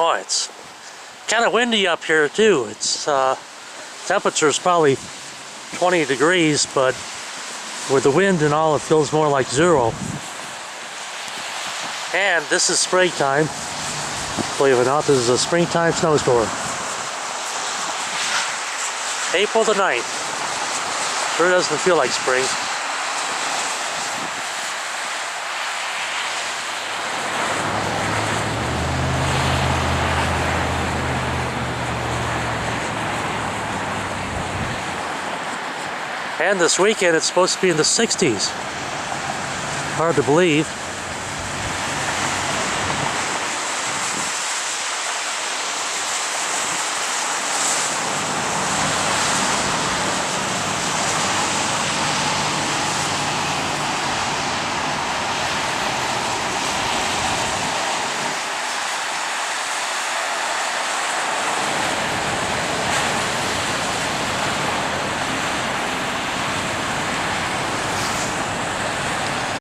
Oh, it's kind of windy up here too. It's temperature is probably 20 degrees, but with the wind and all, it feels more like 0. And this is springtime. Believe it or not, this is a springtime snowstorm. April the 9th. Sure doesn't feel like spring. And this weekend it's supposed to be in the 60s. Hard to believe.